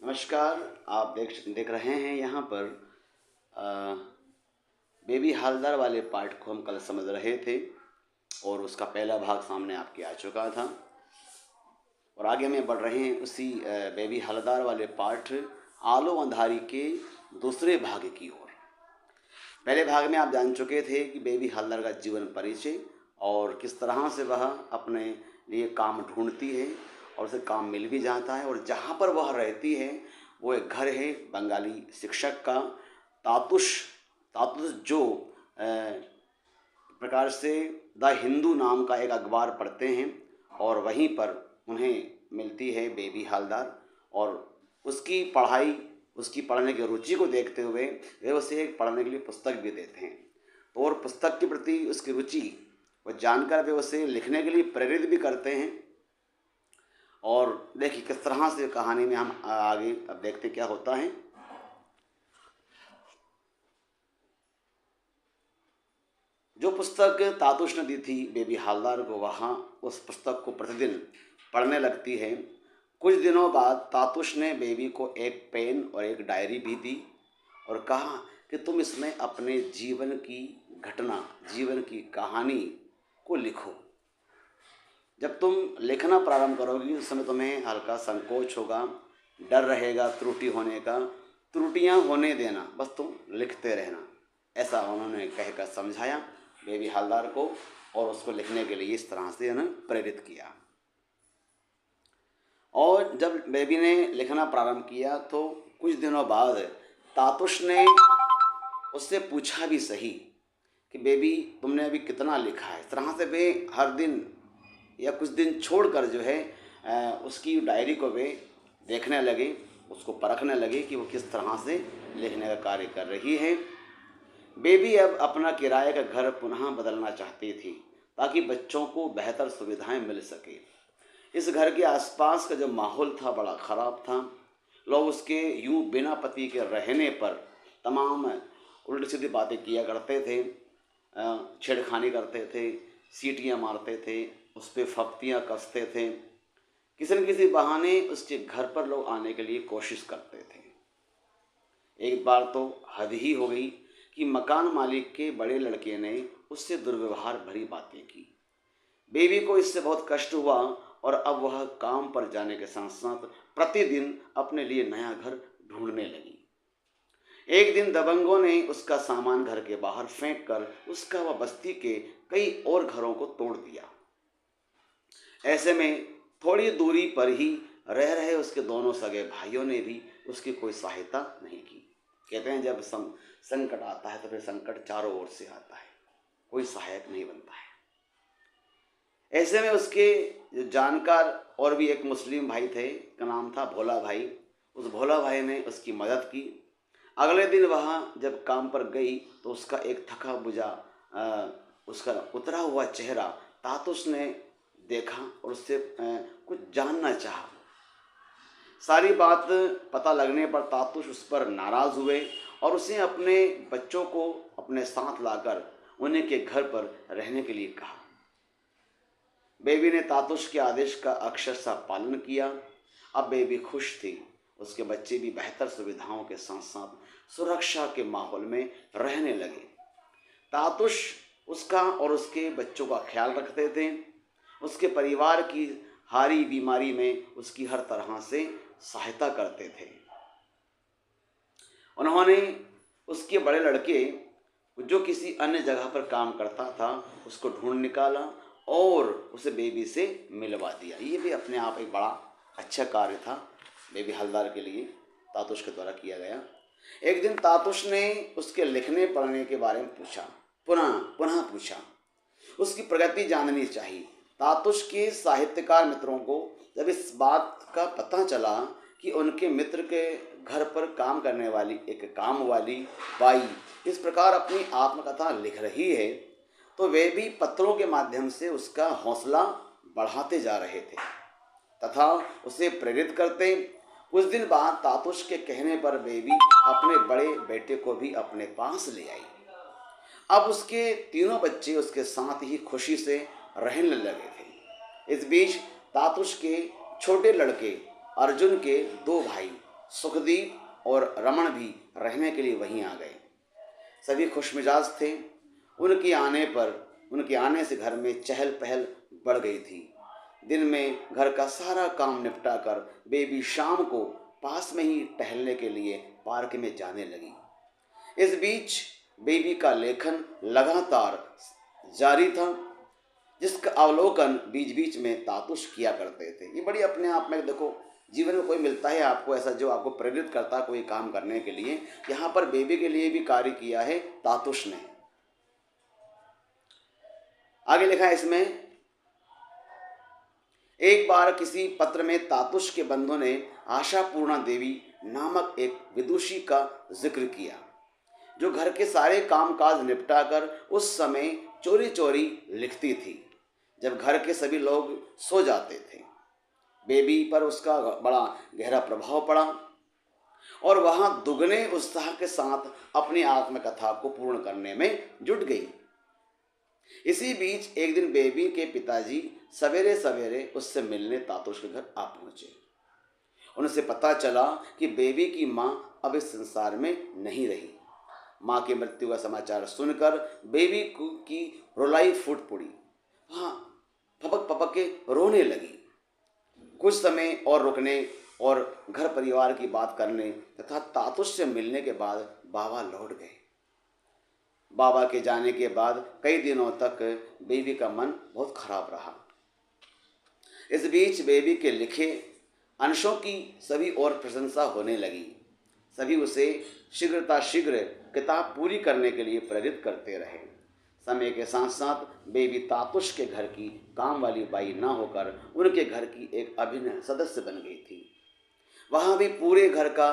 नमस्कार। आप देख रहे हैं यहाँ पर अ, बेबी हालदार वाले पार्ट को हम कल समझ रहे थे और उसका पहला भाग सामने आपके आ चुका था और आगे में बढ़ रहे हैं उसी बेबी हालदार वाले पार्ट आलो अंधारी के दूसरे भाग की ओर। पहले भाग में आप जान चुके थे कि बेबी हालदार का जीवन परिचय और किस तरह से वह अपने लिए काम ढूंढती है और उसे काम मिल भी जाता है और जहाँ पर वह रहती है वो एक घर है बंगाली शिक्षक का। तातुश तातुश जो प्रकार से द हिंदू नाम का एक अखबार पढ़ते हैं और वहीं पर उन्हें मिलती है बेबी हालदार और उसकी पढ़ाई उसकी पढ़ने की रुचि को देखते हुए वे उसे एक पढ़ने के लिए पुस्तक भी देते हैं। तो और पुस्तक के प्रति उसकी रुचि वो जानकर वे उसे लिखने के लिए प्रेरित भी करते हैं। और देखिए किस तरह से कहानी में हम आगे अब देखते क्या होता है। जो पुस्तक तातुश ने दी थी बेबी हालदार को, वहाँ उस पुस्तक को प्रतिदिन पढ़ने लगती है। कुछ दिनों बाद तातुश ने बेबी को एक पेन और एक डायरी भी दी और कहा कि तुम इसमें अपने जीवन की घटना, जीवन की कहानी को लिखो। जब तुम लिखना प्रारंभ करोगी उस समय तुम्हें हल्का संकोच होगा, डर रहेगा त्रुटि होने का। त्रुटियां होने देना, बस तुम लिखते रहना, ऐसा उन्होंने कहकर समझाया बेबी हालदार को और उसको लिखने के लिए इस तरह से उन्हें प्रेरित किया। और जब बेबी ने लिखना प्रारंभ किया तो कुछ दिनों बाद तातुश ने उससे पूछा भी सही कि बेबी तुमने अभी कितना लिखा है। इस तरह से वे हर दिन या कुछ दिन छोड़कर जो है उसकी डायरी को वे देखने लगे, उसको परखने लगे कि वो किस तरह से लिखने का कार्य कर रही है। बेबी अब अपना किराए का घर पुनः बदलना चाहती थी ताकि बच्चों को बेहतर सुविधाएं मिल सके। इस घर के आसपास का जो माहौल था बड़ा ख़राब था। लोग उसके यूं बिना पति के रहने पर तमाम उल्टी सीधी बातें किया करते थे, छेड़खानी करते थे, सीटियां मारते थे, उस पर फप्तियाँ कसते थे। किसी न किसी बहाने उसके घर पर लोग आने के लिए कोशिश करते थे। एक बार तो हद ही हो गई कि मकान मालिक के बड़े लड़के ने उससे दुर्व्यवहार भरी बातें की। बेबी को इससे बहुत कष्ट हुआ और अब वह काम पर जाने के साथ साथ प्रतिदिन अपने लिए नया घर ढूंढने लगी। एक दिन दबंगों ने उसका सामान घर के बाहर फेंक कर उसका व बस्ती के कई और घरों को तोड़ दिया। ऐसे में थोड़ी दूरी पर ही रह रहे उसके दोनों सगे भाइयों ने भी उसकी कोई सहायता नहीं की। कहते हैं जब संकट आता है तो फिर संकट चारों ओर से आता है, कोई सहायक नहीं बनता है। ऐसे में उसके जो जानकार और भी एक मुस्लिम भाई थे, का नाम था भोला भाई। उस भोला भाई ने उसकी मदद की। अगले दिन वहाँ जब काम पर गई तो उसका एक थका बुझा उसका उतरा हुआ चेहरा तातुश ने देखा और उससे कुछ जानना चाहा। सारी बात पता लगने पर तातुश उस पर नाराज़ हुए और उसे अपने बच्चों को अपने साथ लाकर उन्हीं के घर पर रहने के लिए कहा। बेबी ने तातुश के आदेश का अक्षरशः पालन किया। अब बेबी खुश थी, उसके बच्चे भी बेहतर सुविधाओं के साथ साथ सुरक्षा के माहौल में रहने लगे। तातुश उसका और उसके बच्चों का ख्याल रखते थे। उसके परिवार की हारी बीमारी में उसकी हर तरह से सहायता करते थे। उन्होंने उसके बड़े लड़के जो किसी अन्य जगह पर काम करता था उसको ढूंढ निकाला और उसे बेबी से मिलवा दिया। ये भी अपने आप एक बड़ा अच्छा कार्य था बेबी हालदार के लिए, तातुश के द्वारा किया गया। एक दिन तातुश ने उसके लिखने पढ़ने के बारे में पूछा, पुनः पूछा। उसकी प्रगति जाननी चाहिए। तातुश के साहित्यकार मित्रों को जब इस बात का पता चला कि उनके मित्र के घर पर काम करने वाली एक काम वाली बाई इस प्रकार अपनी आत्मकथा लिख रही है तो वे भी पत्रों के माध्यम से उसका हौसला बढ़ाते जा रहे थे तथा उसे प्रेरित करते। कुछ दिन बाद तातुश के कहने पर बेबी अपने बड़े बेटे को भी अपने पास ले आई। अब उसके तीनों बच्चे उसके साथ ही खुशी से रहने लगे थे। इस बीच तातुश के छोटे लड़के अर्जुन के दो भाई सुखदीप और रमन भी रहने के लिए वहीं आ गए। सभी खुशमिजाज थे। उनके आने से घर में चहल पहल बढ़ गई थी। दिन में घर का सारा काम निपटा कर बेबी शाम को पास में ही टहलने के लिए पार्क में जाने लगी। इस बीच बेबी का लेखन लगातार जारी था, जिसका अवलोकन बीच बीच में तातुश किया करते थे। ये बड़ी अपने आप में, देखो जीवन में कोई मिलता है आपको ऐसा जो आपको प्रेरित करता है कोई काम करने के लिए। यहाँ पर बेबी के लिए भी कार्य किया है तातुश ने। आगे लिखा है इसमें, एक बार किसी पत्र में तातुश के बंधु ने आशापूर्णा देवी नामक एक विदुषी का जिक्र किया, जो घर के सारे कामकाज निपटाकर उस समय चोरी चोरी लिखती थी जब घर के सभी लोग सो जाते थे। बेबी पर उसका बड़ा गहरा प्रभाव पड़ा और वह दुगने उत्साह के साथ अपनी आत्मकथा को पूर्ण करने में जुट गई। इसी बीच एक दिन बेबी के पिताजी सवेरे सवेरे उससे मिलने तातुश के घर आ पहुंचे। उनसे पता चला कि बेबी की माँ अब इस संसार में नहीं रही। माँ की मृत्यु का समाचार सुनकर बेबी की रुलाई फूट पड़ी। वहाँ पपक पपक के रोने लगी। कुछ समय और रुकने और घर परिवार की बात करने तथा तातुश से मिलने के बाद बाबा लौट गए। बाबा के जाने के बाद कई दिनों तक बेबी का मन बहुत खराब रहा। इस बीच बेबी के लिखे अंशों की सभी और प्रशंसा होने लगी। सभी उसे शीघ्र किताब पूरी करने के लिए प्रेरित करते रहे। समय के साथ साथ बेबी तातुश के घर की काम वाली बाई न होकर उनके घर की एक अभिन्न सदस्य बन गई थी। वहाँ भी पूरे घर का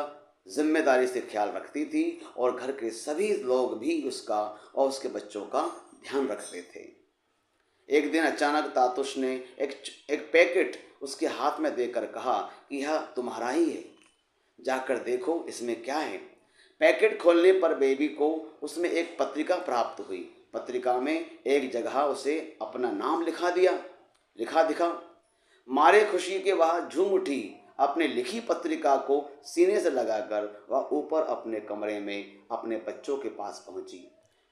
जिम्मेदारी से ख्याल रखती थी और घर के सभी लोग भी उसका और उसके बच्चों का ध्यान रखते थे। एक दिन अचानक तातुश ने एक पैकेट उसके हाथ में देकर कहा कि यह तुम्हारा ही है, जाकर देखो इसमें क्या है। पैकेट खोलने पर बेबी को उसमें एक पत्रिका प्राप्त हुई। पत्रिका में एक जगह उसे अपना नाम लिखा दिखा। मारे खुशी के वह झूम उठी। अपने लिखी पत्रिका को सीने से लगाकर वह ऊपर अपने कमरे में अपने बच्चों के पास पहुंची।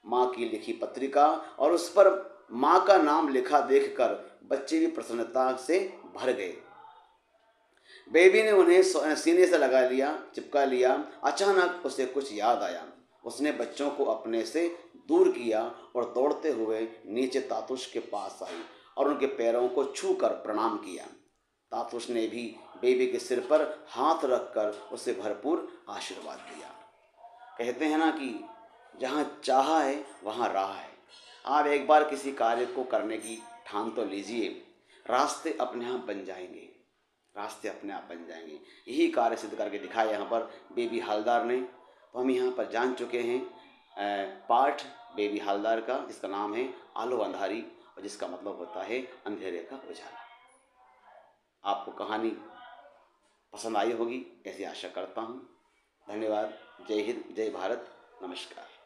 माँ की लिखी पत्रिका और उस पर माँ का नाम लिखा देखकर बच्चे भी प्रसन्नता से भर गए। बेबी ने उन्हें सीने से चिपका लिया। अचानक उसे कुछ याद आया। उसने बच्चों को अपने से दूर किया और दौड़ते हुए नीचे तातुश के पास आई और उनके पैरों को छूकर प्रणाम किया। तातुश ने भी बेबी के सिर पर हाथ रखकर उसे भरपूर आशीर्वाद दिया। कहते हैं ना कि जहाँ चाहा है वहाँ राह है। आप एक बार किसी कार्य को करने की ठान तो लीजिए, रास्ते अपने आप बन जाएंगे। यही कार्य सिद्ध करके दिखाया यहाँ पर बेबी हालदार ने। तो हम यहाँ पर जान चुके हैं पाठ बेबी हालदार का, जिसका नाम है आलो अंधारी और जिसका मतलब होता है अंधेरे का उजाला। आपको कहानी पसंद आई होगी ऐसी आशा करता हूँ। धन्यवाद। जय हिंद, जय भारत, नमस्कार।